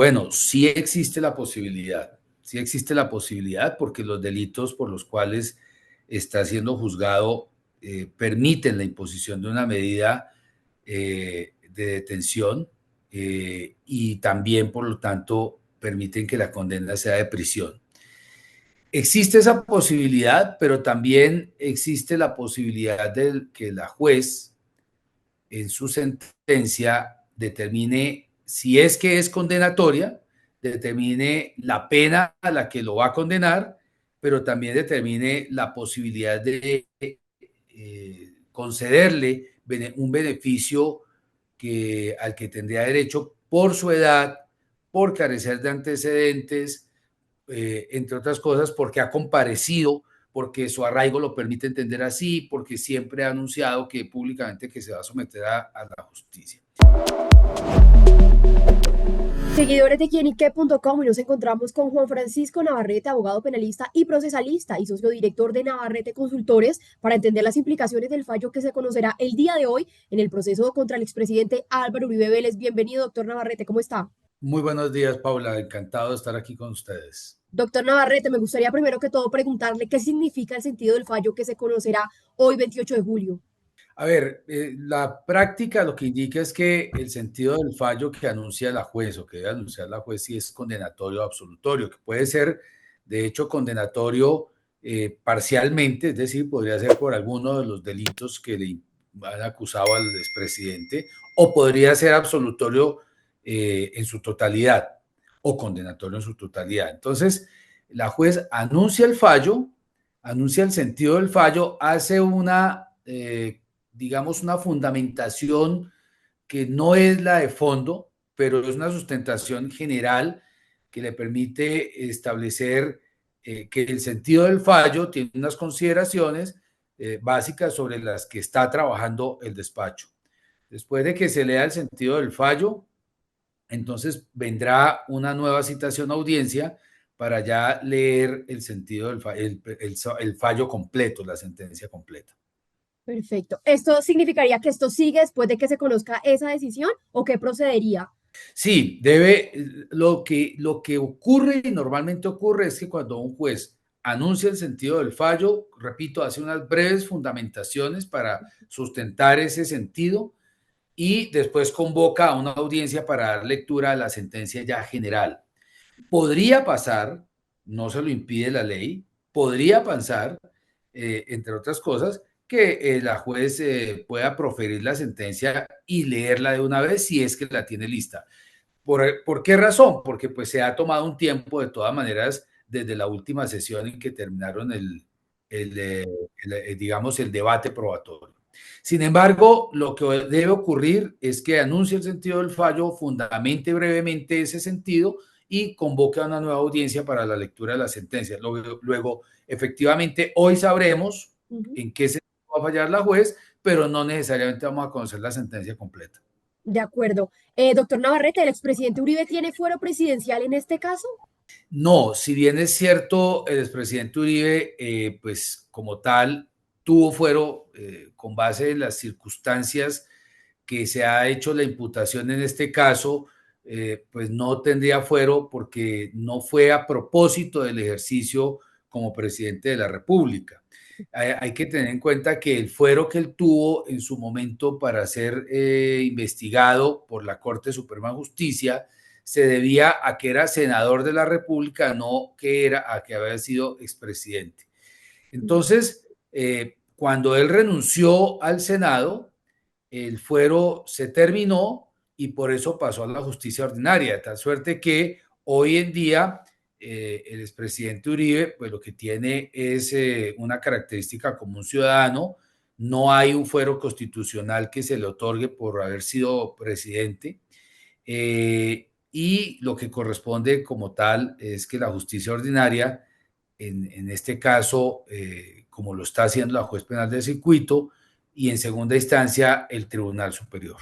Bueno, sí existe la posibilidad porque los delitos por los cuales está siendo juzgado permiten la imposición de una medida de detención y también, por lo tanto, permiten que la condena sea de prisión. Existe esa posibilidad, pero también existe la posibilidad de que la juez en su sentencia determine, si es que es condenatoria, determine la pena a la que lo va a condenar, pero también determine la posibilidad de concederle un beneficio al que tendría derecho por su edad, por carecer de antecedentes, entre otras cosas, porque ha comparecido, porque su arraigo lo permite entender así, porque siempre ha anunciado que públicamente que se va a someter a la justicia. Seguidores de quienique.com y nos encontramos con Juan Francisco Navarrete, abogado penalista y procesalista y socio director de Navarrete Consultores, para entender las implicaciones del fallo que se conocerá el día de hoy en el proceso contra el expresidente Álvaro Uribe Vélez. Bienvenido, doctor Navarrete, ¿cómo está? Muy buenos días, Paula. Encantado de estar aquí con ustedes. Doctor Navarrete, me gustaría primero que todo preguntarle qué significa el sentido del fallo que se conocerá hoy, 28 de julio. A ver, la práctica lo que indica es que el sentido del fallo que anuncia la juez o que debe anunciar la juez si es condenatorio o absolutorio, que puede ser, de hecho, condenatorio parcialmente, es decir, podría ser por alguno de los delitos que le han acusado al expresidente, o podría ser absolutorio en su totalidad o condenatorio en su totalidad. Entonces, la juez anuncia el fallo, anuncia el sentido del fallo, hace una digamos, una fundamentación que no es la de fondo, pero es una sustentación general que le permite establecer que el sentido del fallo tiene unas consideraciones básicas sobre las que está trabajando el despacho. Después de que se lea el sentido del fallo, entonces vendrá una nueva citación a audiencia para ya leer el sentido del el fallo completo, la sentencia completa. Perfecto. ¿Esto significaría que esto sigue después de que se conozca esa decisión o qué procedería? Sí, lo que ocurre y normalmente ocurre es que cuando un juez anuncia el sentido del fallo, repito, hace unas breves fundamentaciones para sustentar ese sentido y después convoca a una audiencia para dar lectura a la sentencia ya general. Podría pasar, no se lo impide la ley, podría pasar, entre otras cosas, que la juez pueda proferir la sentencia y leerla de una vez si es que la tiene lista. ¿Por qué razón? Porque pues se ha tomado un tiempo de todas maneras desde la última sesión en que terminaron digamos, el debate probatorio. Sin embargo, lo que debe ocurrir es que anuncie el sentido del fallo, fundamente brevemente ese sentido y convoque a una nueva audiencia para la lectura de la sentencia. Luego efectivamente, hoy sabremos en qué sentido va a fallar la juez, pero no necesariamente vamos a conocer la sentencia completa. De acuerdo. Doctor Navarrete, ¿el expresidente Uribe tiene fuero presidencial en este caso? No, si bien es cierto, el expresidente Uribe, pues como tal, tuvo fuero con base en las circunstancias que se ha hecho la imputación en este caso, pues no tendría fuero porque no fue a propósito del ejercicio como presidente de la República. Hay que tener en cuenta que el fuero que él tuvo en su momento para ser investigado por la Corte Suprema de Justicia se debía a que era senador de la República, no que era a que había sido expresidente. Entonces, cuando él renunció al Senado, el fuero se terminó y por eso pasó a la justicia ordinaria, de tal suerte que hoy en día el expresidente Uribe, pues lo que tiene es una característica como un ciudadano, no hay un fuero constitucional que se le otorgue por haber sido presidente, y lo que corresponde como tal es que la justicia ordinaria, en este caso, como lo está haciendo la juez penal del circuito, y en segunda instancia el Tribunal Superior.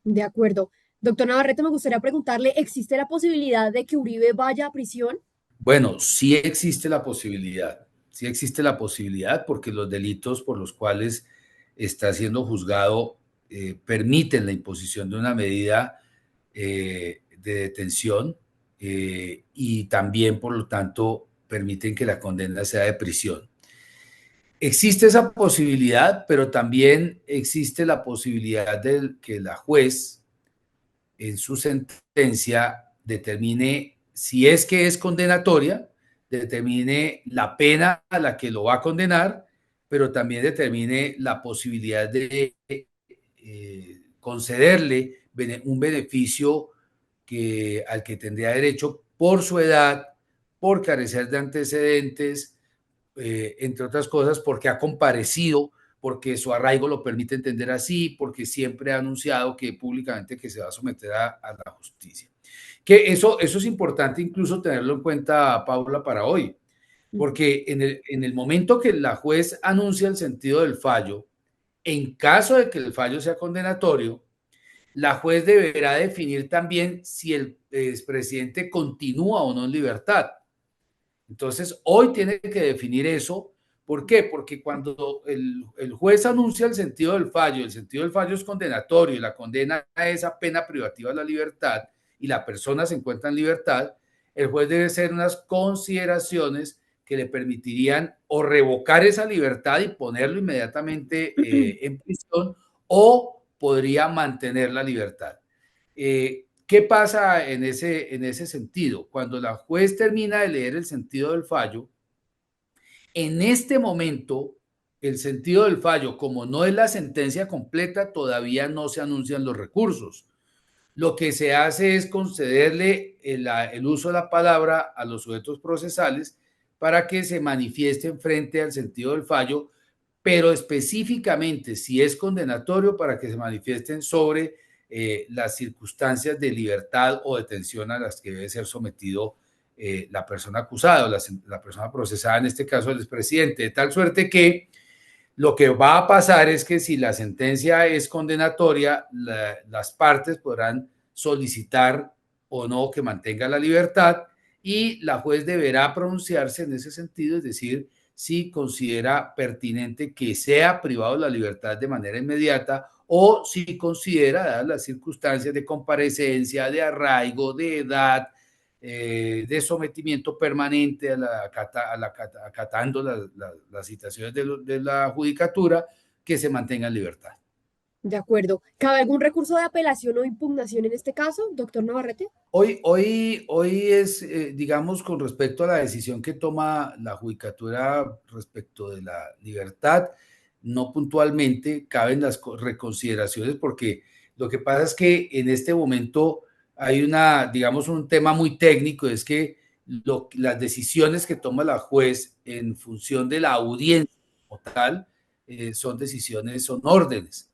De acuerdo. Doctor Navarrete, me gustaría preguntarle, ¿existe la posibilidad de que Uribe vaya a prisión? Bueno, sí existe la posibilidad porque los delitos por los cuales está siendo juzgado permiten la imposición de una medida de detención y también, por lo tanto, permiten que la condena sea de prisión. Existe esa posibilidad, pero también existe la posibilidad de que la juez en su sentencia determine, si es que es condenatoria, determine la pena a la que lo va a condenar, pero también determine la posibilidad de concederle un beneficio al que tendría derecho por su edad, por carecer de antecedentes, entre otras cosas, porque ha comparecido, porque su arraigo lo permite entender así, porque siempre ha anunciado que públicamente que se va a someter a la justicia. Que eso es importante incluso tenerlo en cuenta, Paula, para hoy, porque en el momento que la juez anuncia el sentido del fallo, en caso de que el fallo sea condenatorio, la juez deberá definir también si el expresidente continúa o no en libertad. Entonces, hoy tiene que definir eso. ¿Por qué? Porque cuando el juez anuncia el sentido del fallo es condenatorio y la condena es a pena privativa de la libertad y la persona se encuentra en libertad, el juez debe hacer unas consideraciones que le permitirían o revocar esa libertad y ponerlo inmediatamente en prisión o podría mantener la libertad. ¿Qué pasa en ese sentido? Cuando la juez termina de leer el sentido del fallo, en este momento, el sentido del fallo, como no es la sentencia completa, todavía no se anuncian los recursos. Lo que se hace es concederle el uso de la palabra a los sujetos procesales para que se manifiesten frente al sentido del fallo, pero específicamente si es condenatorio para que se manifiesten sobre las circunstancias de libertad o detención a las que debe ser sometido la persona acusada o la persona procesada, en este caso el expresidente, de tal suerte que lo que va a pasar es que si la sentencia es condenatoria, las partes podrán solicitar o no que mantenga la libertad y la juez deberá pronunciarse en ese sentido, es decir, si considera pertinente que sea privado de la libertad de manera inmediata o si considera, dadas las circunstancias de comparecencia, de arraigo, de edad, de sometimiento permanente acatando las citaciones de la judicatura, que se mantenga en libertad. De acuerdo. ¿Cabe algún recurso de apelación o impugnación en este caso, doctor Navarrete? Hoy es, digamos, con respecto a la decisión que toma la judicatura respecto de la libertad, no puntualmente caben las reconsideraciones porque lo que pasa es que en este momento hay digamos, un tema muy técnico, es que las decisiones que toma la juez en función de la audiencia como tal, son órdenes.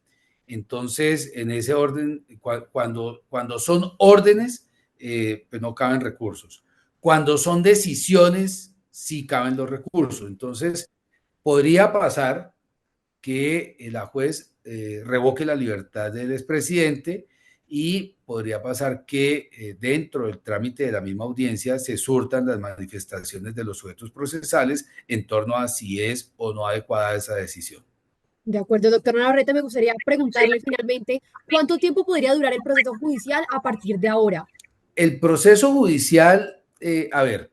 Entonces, en ese orden, cuando son órdenes, pues no caben recursos. Cuando son decisiones, sí caben los recursos. Entonces, podría pasar que la juez revoque la libertad del expresidente y podría pasar que dentro del trámite de la misma audiencia se surtan las manifestaciones de los sujetos procesales en torno a si es o no adecuada esa decisión. De acuerdo, doctor Navarrete, me gustaría preguntarle finalmente, ¿cuánto tiempo podría durar el proceso judicial a partir de ahora? El proceso judicial, a ver,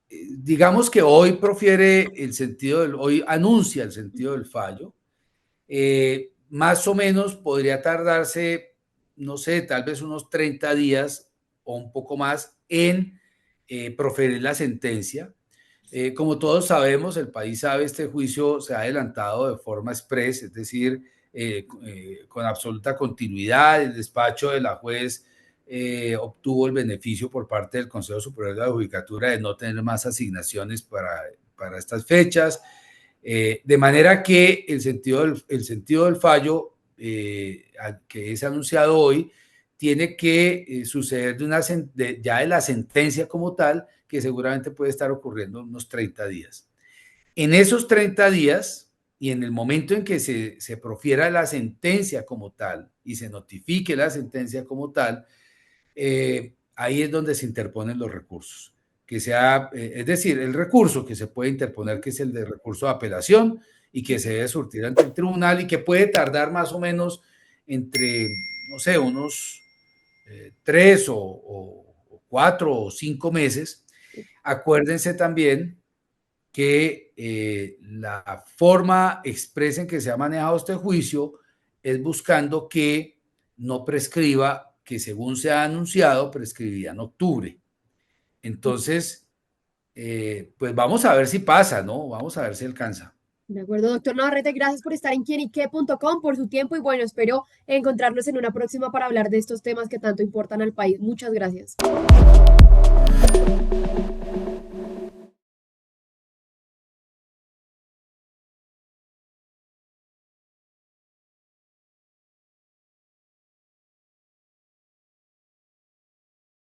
digamos que hoy profiere el sentido hoy anuncia el sentido del fallo, más o menos podría tardarse, no sé, tal vez unos 30 días o un poco más en proferir la sentencia. Como todos sabemos, el país sabe, este juicio se ha adelantado de forma express, es decir, con absoluta continuidad. El despacho de la juez obtuvo el beneficio por parte del Consejo Superior de la Judicatura de no tener más asignaciones para estas fechas. De manera que el sentido del fallo que es anunciado hoy tiene que suceder ya de la sentencia como tal, que seguramente puede estar ocurriendo en unos 30 días. En esos 30 días y en el momento en que se profiera la sentencia como tal y se notifique la sentencia como tal, ahí es donde se interponen los recursos. Es decir, el recurso que se puede interponer, que es el de recurso de apelación y que se debe surtir ante el tribunal y que puede tardar más o menos entre, no sé, unos 3 o 4 o 5 meses. Acuérdense también que la forma expresa en que se ha manejado este juicio es buscando que no prescriba, que según se ha anunciado, prescribiría en octubre. Entonces, pues vamos a ver si pasa, ¿no? Vamos a ver si alcanza. De acuerdo, doctor Navarrete, gracias por estar en quienique.com, por su tiempo y bueno, espero encontrarnos en una próxima para hablar de estos temas que tanto importan al país. Muchas gracias.